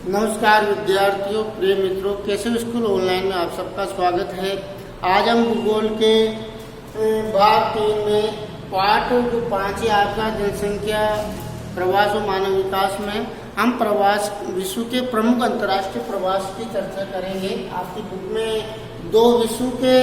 नमस्कार विद्यार्थियों, प्रिय मित्रों, केशव स्कूल ऑनलाइन में आप सबका स्वागत है। आज हम भूगोल के भाग 3 में पार्ट जो 5 है आपका जनसंख्या, प्रवास और मानव विकास में हम प्रवास, विश्व के प्रमुख अंतर्राष्ट्रीय प्रवास की चर्चा करेंगे। आपकी बुक में 2 विश्व के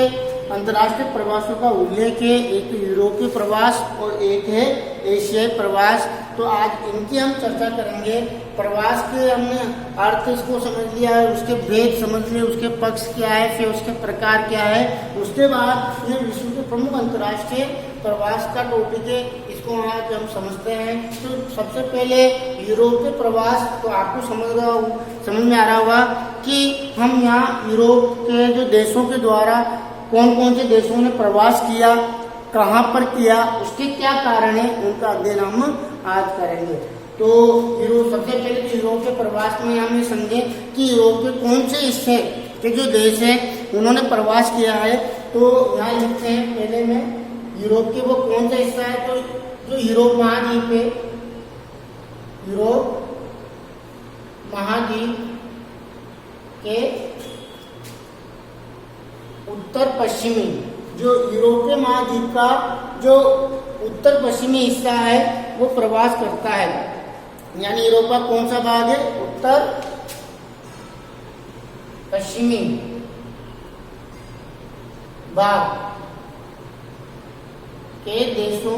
अंतर्राष्ट्रीय प्रवासों का उल्लेख है, एक यूरोपीय प्रवास और एक है एशियाई प्रवास। तो आज इनकी हम चर्चा करेंगे। प्रवास के हमने अर्थ इसको समझ लिया है, उसके भेद समझ लिए, उसके पक्ष क्या है, फिर उसके प्रकार क्या है। उसके बाद ये विश्व के प्रमुख अंतर्राष्ट्रीय प्रवास का टॉपिक है, इसको आज हम समझते हैं। तो सबसे पहले यूरोपीय प्रवास, तो आपको समझ में आ रहा होगा कि हम यहाँ यूरोप के जो देशों के द्वारा कौन कौन से देशों ने प्रवास किया, कहाँ पर किया, उसके क्या कारण है, उनका अध्ययन हम आज करेंगे। तो यूरोप, सबसे पहले तो यूरोप के प्रवास में हम ये समझे कि यूरोप के कौन से हिस्से के जो देश है उन्होंने प्रवास किया है। तो यहाँ लिखते हैं पहले में यूरोप के वो कौन सा हिस्सा है। तो जो यूरोप महाद्वीप है, यूरोप महाद्वीप के उत्तर पश्चिमी, जो यूरोपीय महाद्वीप का जो उत्तर पश्चिमी हिस्सा है वो प्रवास करता है। यानी यूरोप का कौन सा भाग है, उत्तर पश्चिमी भाग के देशों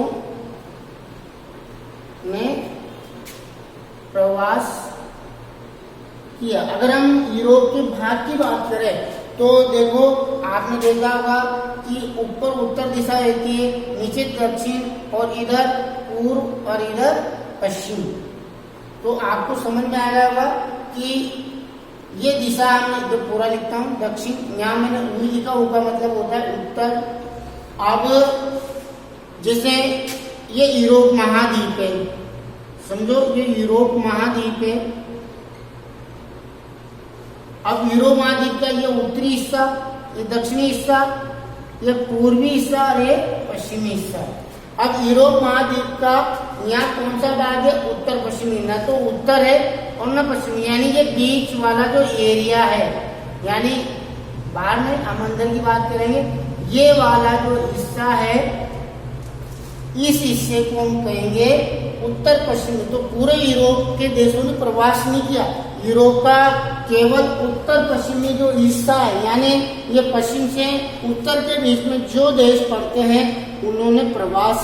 में प्रवास किया। अगर हम यूरोप के भाग की बात करें तो देखो, आपने देखा होगा कि ऊपर उत्तर दिशा रहती है, नीचे दक्षिण, और इधर पूर्व और इधर पश्चिम। तो आपको समझ में आ रहा होगा कि ये दिशा, मैं जो पूरा लिखता हूँ दक्षिण, यहाँ मैंने ऊ लिखा, ऊ का मतलब होता है उत्तर। अब जैसे ये यूरोप महाद्वीप है, समझो ये यूरोप महाद्वीप है। अब यूरोप महाद्वीप का ये उत्तरी हिस्सा, ये दक्षिणी हिस्सा, ये पूर्वी हिस्सा और ये पश्चिमी हिस्सा। अब यूरोप महाद्वीप का यहाँ कौन सा भाग है, उत्तर पश्चिमी, ना तो उत्तर है और न पश्चिमी, यानी ये बीच वाला जो एरिया है, यानी बाहर में हम अंदर की बात करेंगे, ये वाला जो हिस्सा है, इस हिस्से को हम कहेंगे उत्तर पश्चिमी। तो पूरे यूरोप के देशों ने प्रवास नहीं किया, यूरोप का केवल उत्तर पश्चिमी जो हिस्सा है, यानी ये पश्चिम से उत्तर के बीच में जो देश पड़ते हैं उन्होंने प्रवास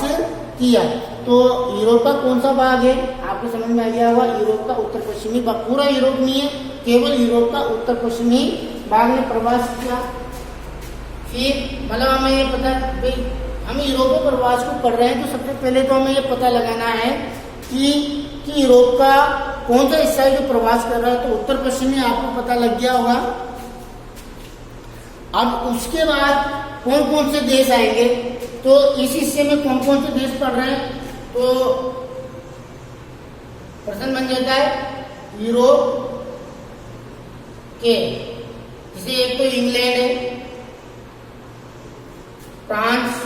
किया। तो यूरोप का कौन सा भाग है, आपको समझ में आ गया होगा, यूरोप का उत्तर पश्चिमी भाग। पूरा यूरोप नहीं है, केवल यूरोप का उत्तर पश्चिमी भाग ने प्रवास किया। फिर मतलब हमें ये पता, हम यूरोपीय प्रवास को पढ़ रहे हैं तो सबसे पहले तो हमें ये पता लगाना है कि यूरोप का कौन सा हिस्सा है जो प्रवास कर रहा है। तो उत्तर पश्चिमी आपको पता लग गया होगा। अब उसके बाद कौन कौन से देश आएंगे, तो इस हिस्से में कौन कौन से देश पड़ रहे हैं, तो प्रश्न बन जाता है यूरोप के, जैसे एक तो इंग्लैंड है, फ्रांस,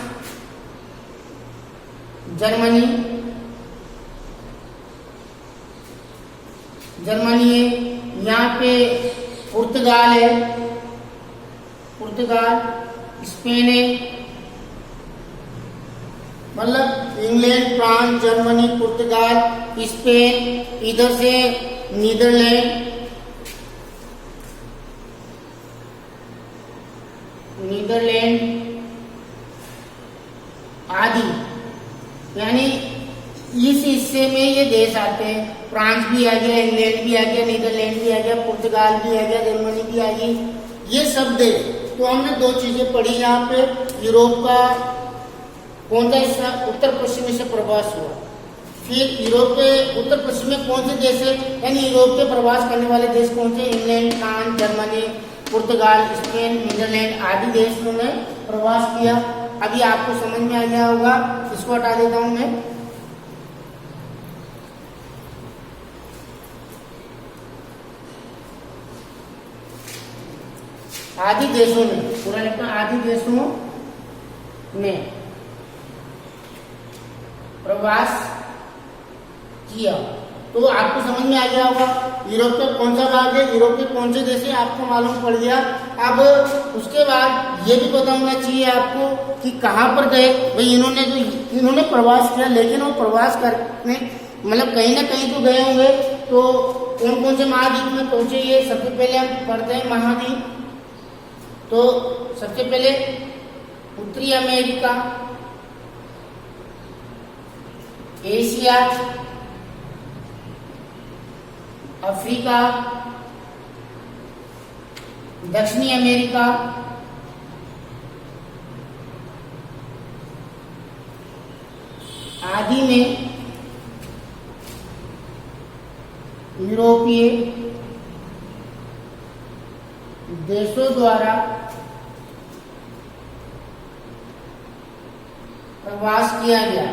जर्मनी है, यहाँ पे पुर्तगाल है, पुर्तगाल, स्पेन है। मतलब इंग्लैंड, फ्रांस, जर्मनी, पुर्तगाल, स्पेन, इधर से नीदरलैंड, आदि, यानी इस हिस्से में ये देश आते हैं। फ्रांस भी आ गया, इंग्लैंड भी आ गया, नीदरलैंड भी आ गया, पुर्तगाल भी आ गया, जर्मनी भी आ गई, ये सब देश। तो हमने 2 चीजें पढ़ी यहाँ पे, यूरोप का कौन सा हिस्सा उत्तर पश्चिमी से प्रवास हुआ, फिर यूरोप के उत्तर पश्चिम में कौन से देश है, यानी यूरोप के प्रवास करने वाले देश कौन से, इंग्लैंड, फ्रांस, जर्मनी, पुर्तगाल, स्पेन, नीदरलैंड आदि देशों में प्रवास किया। अभी आपको समझ में आ गया होगा, इसको हटा देता हूं मैं। आदि देशों में, पूरा लिखना, आदि देशों में प्रवास किया। तो आपको समझ में आ गया होगा यूरोप का कौन सा भाग है, यूरोप के कौन से देश है, आपको मालूम पड़ गया। अब उसके बाद ये भी पता होना चाहिए आपको कि कहाँ पर गए भाई। इन्होंने प्रवास किया, लेकिन वो प्रवास करने मतलब कहीं ना कहीं तो गए होंगे। तो कौन कौन से महाद्वीप में पहुंचे, ये सबसे पहले हम पढ़ते हैं महाद्वीप। तो सबसे पहले उत्तरी अमेरिका, एशिया, अफ्रीका, दक्षिणी अमेरिका, आदि में यूरोपीय देशों द्वारा प्रवास किया गया।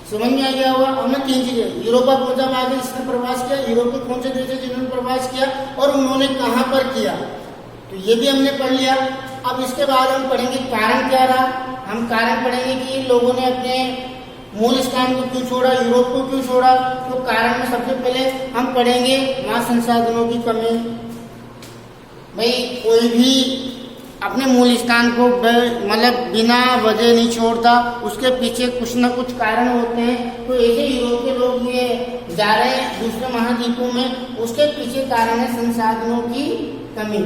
समझ में आ गया होगा। हमने 3 चीजें, यूरोप का कौन सा भाग है जिसने प्रवास किया, यूरोप के कौन से देश है जिन्होंने प्रवास किया और उन्होंने कहां पर किया, तो ये भी हमने पढ़ लिया। अब इसके बाद हम पढ़ेंगे कारण क्या रहा। हम कारण पढ़ेंगे कि इन लोगों ने अपने मूल स्थान को क्यों छोड़ा, यूरोप को क्यों छोड़ा। तो कारण में सबसे पहले हम पढ़ेंगे मानव संसाधनों की कमी। भाई कोई भी अपने मूल स्थान को मतलब बिना वजह नहीं छोड़ता, उसके पीछे कुछ न कुछ कारण होते हैं। तो ऐसे यूरोप के लोग ये जा रहे हैं दूसरे महाद्वीपों में, उसके पीछे कारण है संसाधनों की कमी।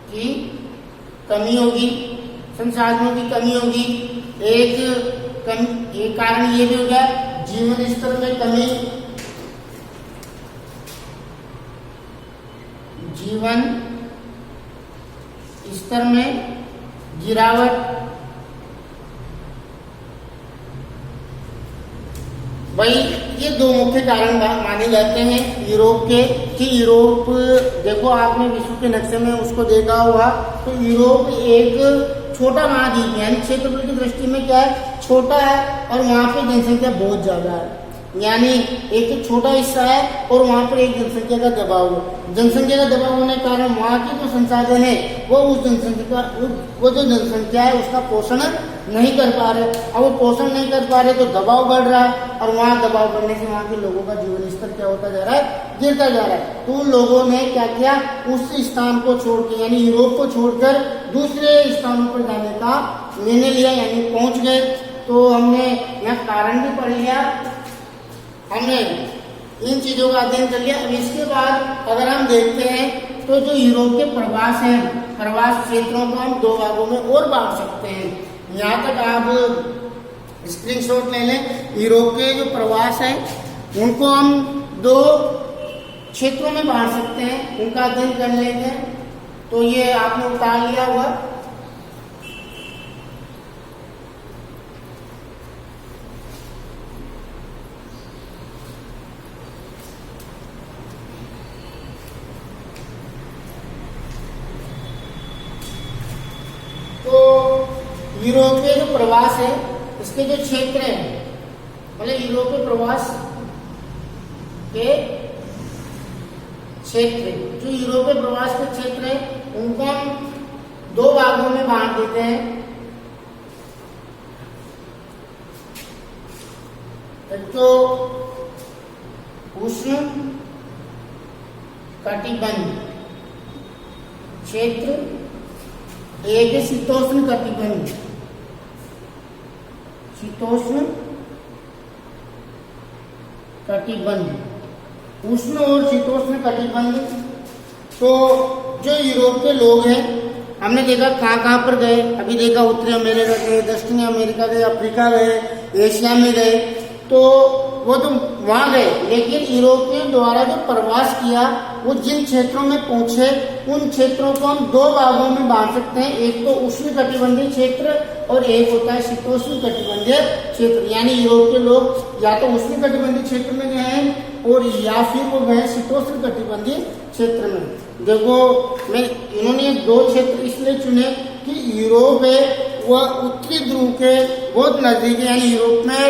की कमी होगी, संसाधनों की कमी होगी। एक कारण ये भी हो गया जीवन स्तर में कमी, जीवन स्तर में गिरावट। भाई ये 2 मुख्य कारण माने जाते हैं यूरोप के। कि यूरोप देखो, आपने विश्व के नक्शे में उसको देखा होगा, तो यूरोप एक छोटा महाद्वीप यानी क्षेत्रफल की दृष्टि में क्या है, छोटा है और वहां पे जनसंख्या बहुत ज्यादा है। यानी एक तो छोटा हिस्सा है और वहां पर एक जनसंख्या का दबाव है। जनसंख्या का दबाव होने के कारण वहां की जो संसाधन है वो वो जो जनसंख्या है उसका पोषण नहीं कर पा रहे। अब वो पोषण नहीं कर पा रहे तो दबाव बढ़ रहा है, और वहां दबाव बढ़ने से वहां के लोगों का जीवन स्तर क्या होता जा रहा है, गिरता जा रहा है। तो लोगों ने क्या किया, उस स्थान को छोड़ के यानी यूरोप को छोड़कर दूसरे स्थानों पर जाने का निर्णय लिया, यानी पहुंच गए। तो हमने यहाँ कारण भी पढ़ लिया, हमने इन चीजों का अध्ययन कर लिया। अब इसके बाद अगर हम देखते हैं तो जो यूरोप के प्रवास हैं, प्रवास क्षेत्रों को हम 2 भागों में और बांट सकते हैं। यहाँ तक आप स्क्रीनशॉट ले लें। यूरोप के जो प्रवास हैं उनको हम 2 क्षेत्रों में बांट सकते हैं, उनका अध्ययन कर लेते हैं। तो ये आपने उतार लिया हुआ। यूरोपीय जो प्रवास है इसके जो क्षेत्र हैं, मतलब यूरोपीय प्रवास के क्षेत्र, जो यूरोपीय प्रवास के क्षेत्र है उनको हम 2 भागों में बांट देते हैं। तो उष्ण कटिबंध क्षेत्र, एक शीतोष्ण कटिबंध, शीतोष्ण कटिबंध, उष्ण और शीतोष्ण कटिबंध। तो जो यूरोप के लोग हैं हमने देखा कहाँ पर गए, अभी देखा उत्तरी अमेरिका गए, दक्षिणी अमेरिका गए, अफ्रीका गए, एशिया में गए, तो वो तो वहां गए। लेकिन यूरोपियन द्वारा जो प्रवास किया वो जिन क्षेत्रों में पहुंचे उन क्षेत्रों को हम 2 भागों में बांट सकते हैं। एक तो उष्ण कटिबंधीय क्षेत्र और एक होता है शीतोष्ण कटिबंधीय क्षेत्र। यानी यूरोप के लोग या तो उष्ण कटिबंधीय क्षेत्र में गए हैं और या फिर वो गए शीतोष्ण कटिबंधीय क्षेत्र में। देखो इन्होंने 2 क्षेत्र इसलिए चुने कि यूरोप है वह उत्तरी ध्रुव के बहुत नजदीक है। यानी यूरोप में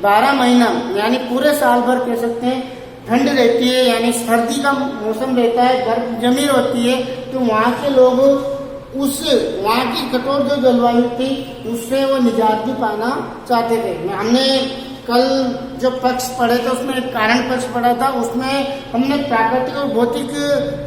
12 महीना यानी पूरे साल भर कह सकते हैं ठंड रहती है, यानी सर्दी का मौसम रहता है, गर्म जमीन होती है। तो वहाँ के लोग उस वहाँ की कठोर जो जलवायु थी उससे वो निजात भी पाना चाहते थे। हमने कल जो पक्ष पढ़े थे उसमें एक कारण पक्ष पढ़ा था, उसमें हमने प्राकृतिक और भौतिक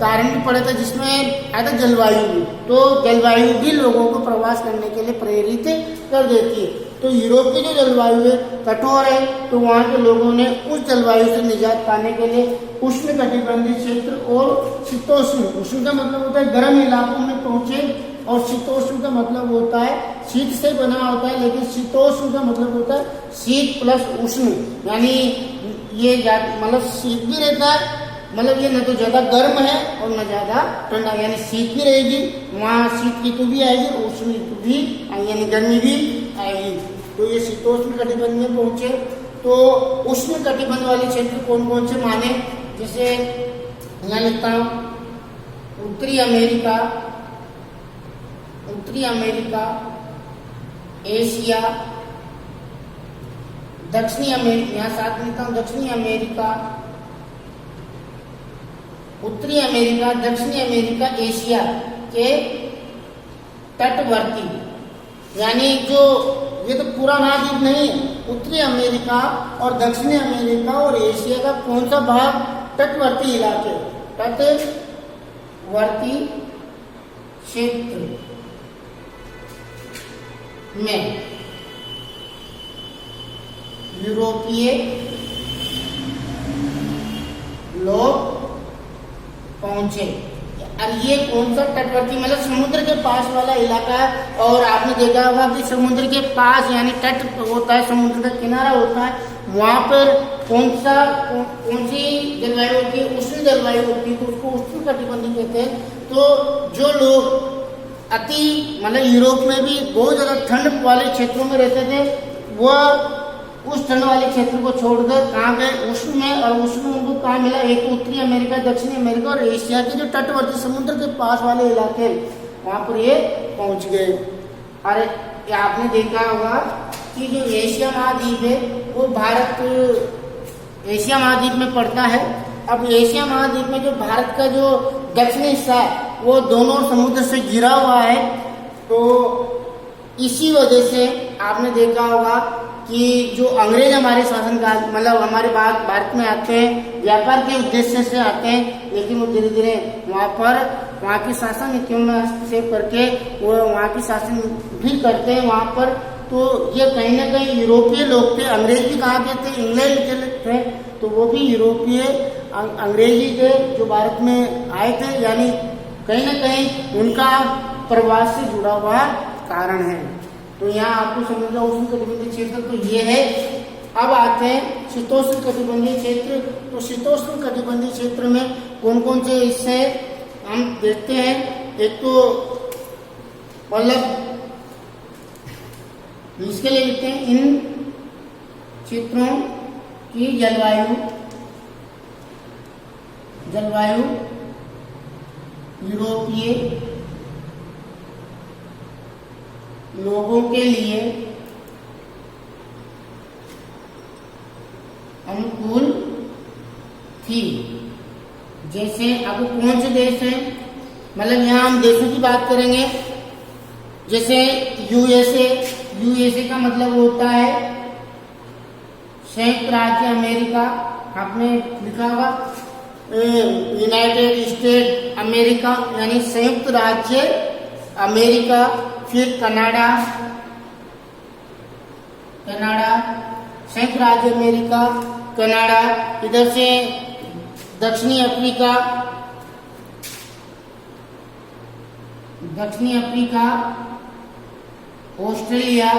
कारण भी पढ़े थे, जिसमें आया था जलवायु भी। तो जलवायु भी लोगों को प्रवास करने के लिए प्रेरित कर देती है। तो यूरोप की जो जलवायु है कठोर है, तो वहाँ के लोगों ने उस जलवायु से निजात पाने के लिए उष्ण कटिबंधीय क्षेत्र और शीतोष्ण, उष्ण का मतलब होता है गर्म इलाकों में पहुंचे, और शीतोष्ण का मतलब होता है शीत से बना होता है, लेकिन शीतोष्ण का मतलब होता है शीत प्लस उष्ण, यानी ये मतलब शीत भी रहता है, मतलब ये न तो ज्यादा गर्म है और न ज्यादा ठंडा, यानी शीत भी रहेगी, वहाँ शीत ऋतु भी आएगी, उष्ण ऋतु भी यानी गर्मी भी आएगी। तो ये शीतोष्ण कटिबंध में पहुंचे। तो उष्ण कटिबंध वाले क्षेत्र कौन कौन से माने, जैसे यहाँ लिखता हूँ उत्तरी अमेरिका, एशिया, दक्षिणी अमेरिका, यहाँ साथ लिखता हूँ दक्षिणी अमेरिका, उत्तरी अमेरिका, दक्षिणी अमेरिका, एशिया के तटवर्ती, यानी जो ये तो पूरा महाद्वीप नहीं है, उत्तरी अमेरिका और दक्षिणी अमेरिका और एशिया का कौन सा भाग तटवर्ती इलाके, तटवर्ती क्षेत्र में यूरोपीय लोग पहुंचे। और ये कौन सा तटवर्ती मतलब समुद्र के पास वाला इलाका है, और आपने देखा होगा कि समुद्र के पास यानी तट होता है, समुद्र का किनारा होता है, वहां पर कौन सी जलवायु होती है, उष्ण जलवायु होती है, तो उसको उष्ण कटिबंधीय कहते हैं। तो जो लोग मतलब यूरोप में भी बहुत ज्यादा ठंड वाले क्षेत्रों में रहते थे, वह उस ठंड वाले क्षेत्र को छोड़कर कहाँ गए, उष्ण में, और उष्ण में उनको कहाँ मिला, एक उत्तरी अमेरिका, दक्षिणी अमेरिका और एशिया के जो तटवर्ती समुद्र के पास वाले इलाके वहां पर ये पहुंच गए। अरे आपने देखा होगा कि जो एशिया महाद्वीप है वो भारत एशिया महाद्वीप में पड़ता है। अब एशिया महाद्वीप में जो भारत का जो दक्षिणी हिस्सा है वो दोनों समुद्र से घिरा हुआ है, तो इसी वजह से आपने देखा होगा कि जो अंग्रेज हमारे शासनकाल मतलब हमारे भारत में आते हैं, व्यापार के उद्देश्य से आते हैं, लेकिन वो धीरे धीरे वहाँ की शासन नीतियों में हस्तक्षेप करके वो वहाँ की शासन भी करते हैं वहाँ पर। तो ये कहीं ना कहीं यूरोपीय लोग थे, अंग्रेज भी कहाँ के थे, इंग्लैंड के थे, तो वो भी यूरोपीय अंग्रेजी थे जो भारत में आए थे, यानी कहीं ना कहीं उनका प्रवास से जुड़ा हुआ कारण है। तो यहाँ आपको समझना उष्ण कटिबंधीय क्षेत्र तो ये है। अब आते हैं शीतोष्ण कटिबंधीय क्षेत्र। तो शीतोष्ण कटिबंधीय क्षेत्र में कौन कौन से हिस्से हम देखते हैं। एक तो मतलब इसके लिए लिखते हैं इन क्षेत्रों की जलवायु यूरोपीय लोगों के लिए अनुकूल थी। जैसे अब कौन से देश हैं, मतलब यहाँ हम देशों की बात करेंगे, जैसे यूएसए का मतलब होता है संयुक्त राज्य अमेरिका, आपने लिखा होगा यूनाइटेड स्टेट अमेरिका यानी संयुक्त राज्य अमेरिका। फिर कनाडा संयुक्त राज्य अमेरिका, कनाडा। इधर से दक्षिणी अफ्रीका, ऑस्ट्रेलिया,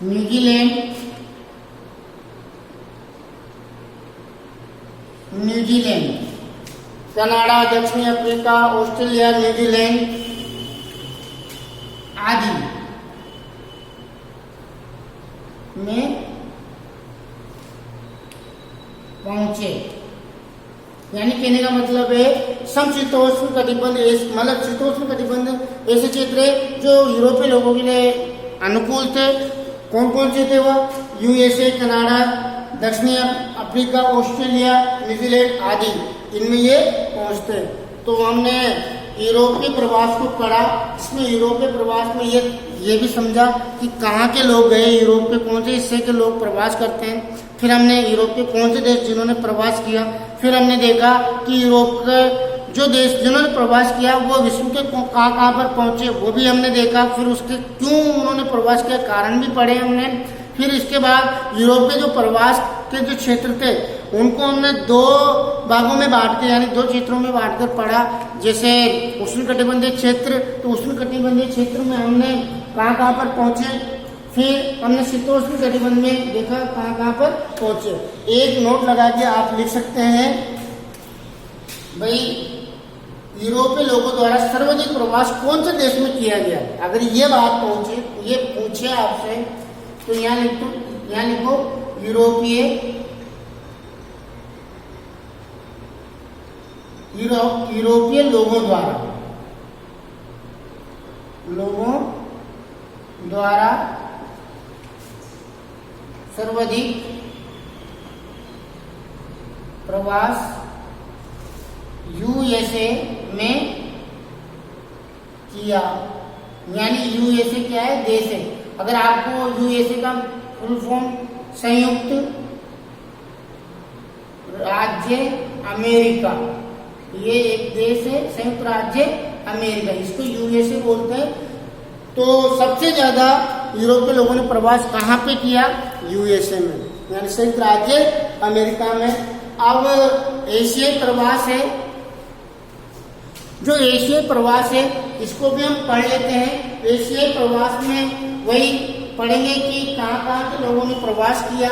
न्यूजीलैंड, कनाडा, दक्षिणी अफ्रीका, ऑस्ट्रेलिया, न्यूजीलैंड आदि में पहुंचे। यानी कहने का मतलब है समशीतोष्ण कटिबंध, मतलब शीतोष्ण कटिबंध ऐसे क्षेत्र है जो यूरोपीय लोगों के लिए अनुकूल थे। कौन कौन से थे वह, यूएसए, कनाडा, दक्षिणी अफ्रीका, ऑस्ट्रेलिया, न्यूजीलैंड आदि, इनमें ये पहुंचते हैं। तो हमने यूरोपीय प्रवास को पढ़ा। इसमें यूरोपीय प्रवास में ये भी समझा कि कहाँ के लोग गए, यूरोप के कौन से हिस्से के लोग प्रवास करते हैं। फिर हमने यूरोप के कौन से देश जिन्होंने प्रवास किया। फिर हमने देखा कि यूरोप के जो देश जिन्होंने प्रवास किया वो विश्व के कहाँ पर पहुंचे, वो भी हमने देखा। फिर उसके क्यों उन्होंने प्रवास किया, कारण भी पढ़े हमने। फिर इसके बाद यूरोप के जो प्रवास के जो क्षेत्र थे उनको हमने दो भागों में बांट के, यानी दो क्षेत्रों में बांट कर पढ़ा। जैसे उष्णकटिबंधीय क्षेत्र, तो उष्णकटिबंधीय क्षेत्र में हमने कहाँ पर पहुंचे। फिर हमने शीतोष्ण कटिबंध में देखा कहाँ पर पहुंचे। एक नोट लगा के आप लिख सकते हैं भाई, यूरोपीय लोगों द्वारा सर्वाधिक प्रवास कौन से देश में किया गया। अगर ये बात ये पूछे आपसे तो यहाँ लिखो यूरोपीय लोगों द्वारा सर्वाधिक प्रवास यूएसए में किया। यानी यूएसए क्या है, देश है। अगर आपको यूएसए का फुल फॉर्म संयुक्त राज्य अमेरिका, ये एक देश है, संयुक्त राज्य अमेरिका, इसको यूएसए बोलते हैं। तो सबसे ज्यादा यूरोप के लोगों ने प्रवास कहाँ पे किया, यूएसए में, यानी संयुक्त राज्य अमेरिका में। अब एशियाई प्रवास है, जो एशियाई प्रवास है इसको भी हम पढ़ लेते हैं। एशियाई प्रवास में वही पढ़ेंगे कि कहाँ के लोगों ने प्रवास किया,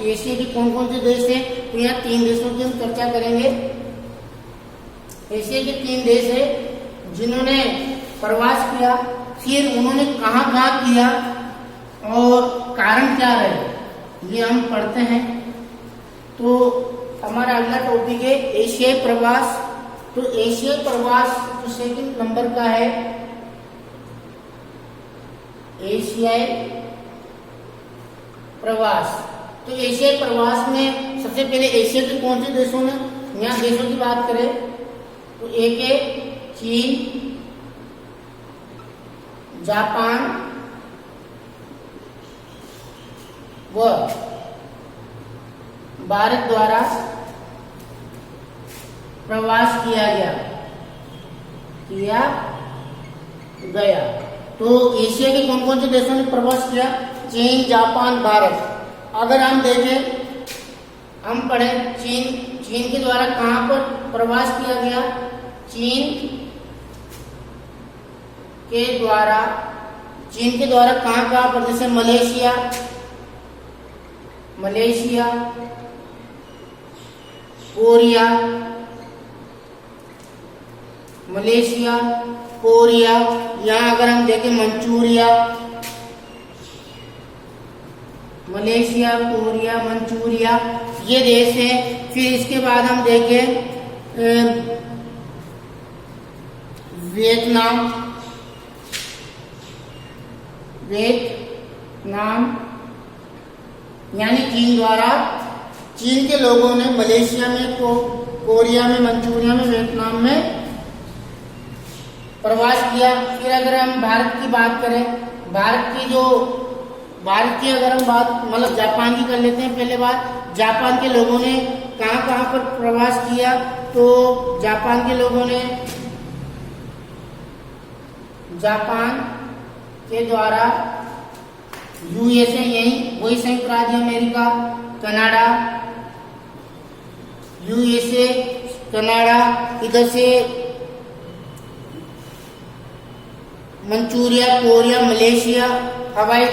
एशिया के कौन कौन से देश हैं। तो यहाँ 3 देशों की हम चर्चा करेंगे। एशिया के 3 देश है जिन्होंने प्रवास किया, फिर उन्होंने कहाँ किया और कारण क्या रहे, ये हम पढ़ते हैं। तो हमारा अगला टॉपिक है एशियाई प्रवास। तो एशियाई प्रवास जो सेकंड नंबर का है, एशियाई प्रवास। तो एशियाई प्रवास में सबसे पहले एशिया के कौन से देशों ने, यहाँ देशों की बात करें तो एक है चीन, जापान व भारत द्वारा प्रवास किया गया। तो एशिया के कौन कौन से देशों ने प्रवास किया, चीन, जापान, भारत। अगर हम देखें, हम पढ़े चीन के द्वारा कहाँ पर प्रवास किया गया। चीन के द्वारा कहाँ पर, जैसे मलेशिया, कोरिया, यहाँ अगर हम देखें मलेशिया, कोरिया, मंचूरिया, ये देश है। फिर इसके बाद हम देखें वियतनाम, यानी चीन के लोगों ने मलेशिया में, कोरिया में, मंचूरिया में, वियतनाम में प्रवास किया। फिर अगर हम भारत की बात करें, भारत की अगर हम बात मतलब जापान की कर लेते हैं। पहले बात, जापान के लोगों ने कहाँ पर प्रवास किया। तो जापान के लोगों ने जापान के द्वारा यूएसए, यही वही संयुक्त राज्य अमेरिका, कनाडा, यूएसए, कनाडा, इधर से मंचूरिया, कोरिया, मलेशिया, हवाई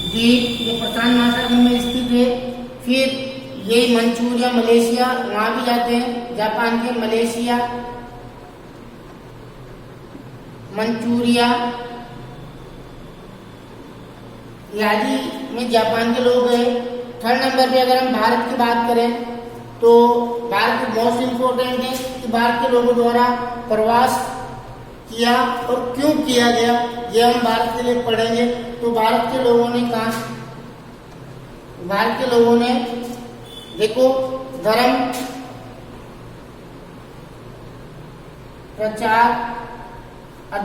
द्वीप जो प्रशांत महासागर में स्थित है। फिर यही मंचूरिया, मलेशिया, वहां भी जाते हैं, जापान के मलेशिया, मंचूरिया आदि में जापान के लोग गए। 3rd नंबर पे अगर हम भारत की बात करें तो भारत मोस्ट इम्पोर्टेंट है कि भारत के लोगों द्वारा प्रवास किया और क्यों किया गया, ये हम भारत के लिए पढ़ेंगे। तो भारत के लोगों ने देखो, धर्म प्रचार।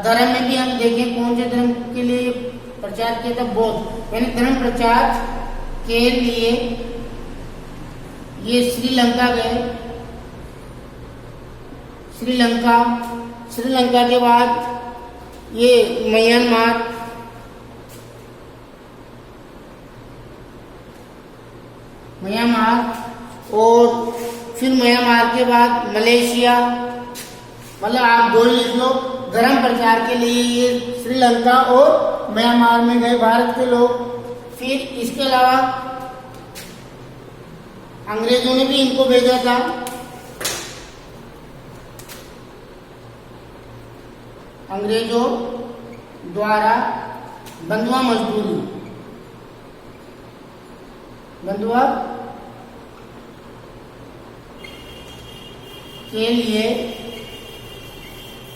धर्म में भी हम देखें कौन से धर्म के लिए प्रचार किया था, बौद्ध, यानी धर्म प्रचार के लिए ये श्रीलंका गए। श्रीलंका के बाद ये म्यांमार, और फिर म्यांमार के बाद मलेशिया। मतलब आप दो लिख लो, धर्म प्रचार के लिए ये श्रीलंका और म्यांमार में गए भारत के लोग। फिर इसके अलावा अंग्रेजों ने भी इनको भेजा था। अंग्रेजों द्वारा बंधुआ मजदूरी, बंधुआ के लिए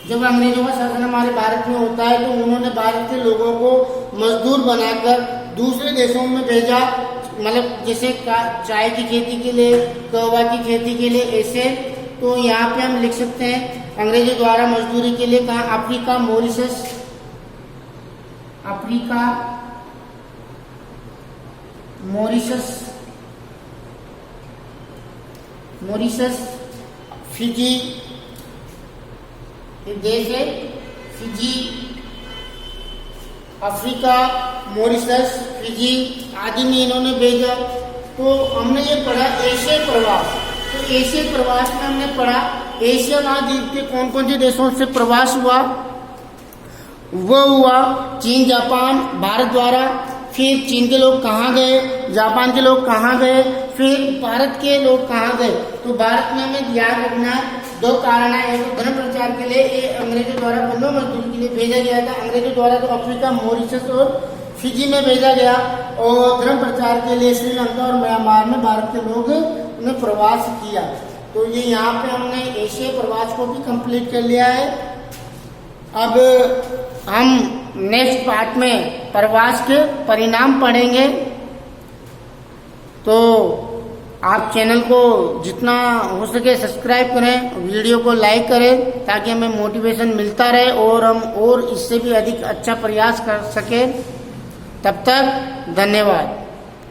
जब अंग्रेजों का शासन हमारे भारत में होता है तो उन्होंने भारत के लोगों को मजदूर बनाकर दूसरे देशों में भेजा। मतलब जैसे चाय की खेती के लिए, कहवा की खेती के लिए, ऐसे। तो यहाँ पे हम लिख सकते हैं अंग्रेजों द्वारा मजदूरी के लिए कहा अफ्रीका, मॉरिशस, फिजी, देश है फिजी, अफ्रीका, मॉरिशस, फिजी आदि में इन्होंने भेजा। तो हमने ये पढ़ा एशियाई प्रवास। तो एशियाई प्रवास में हमने पढ़ा एशिया महाद्वीप के कौन कौन से देशों से प्रवास हुआ। वो हुआ चीन, जापान, भारत द्वारा। फिर चीन के लोग कहाँ गए, जापान के लोग कहाँ गए, फिर भारत के लोग कहाँ गए। तो भारत में हमें ध्यान रखना दो कारण है। एक धर्म प्रचार के लिए ये अंग्रेजों द्वारा बंधुआ मजदूरी के लिए भेजा गया था। अंग्रेजों द्वारा तो अफ्रीका, मॉरिशस और फिजी में भेजा गया, और धर्म प्रचार के लिए श्रीलंका और म्यांमार में भारत के लोग ने प्रवास किया। तो ये यहाँ पे हमने एशियाई प्रवास को भी कंप्लीट कर लिया है। अब हम नेक्स्ट पार्ट में प्रवास के परिणाम पढ़ेंगे। तो आप चैनल को जितना हो सके सब्सक्राइब करें, वीडियो को लाइक करें ताकि हमें मोटिवेशन मिलता रहे और हम और इससे भी अधिक अच्छा प्रयास कर सकें। तब तक धन्यवाद।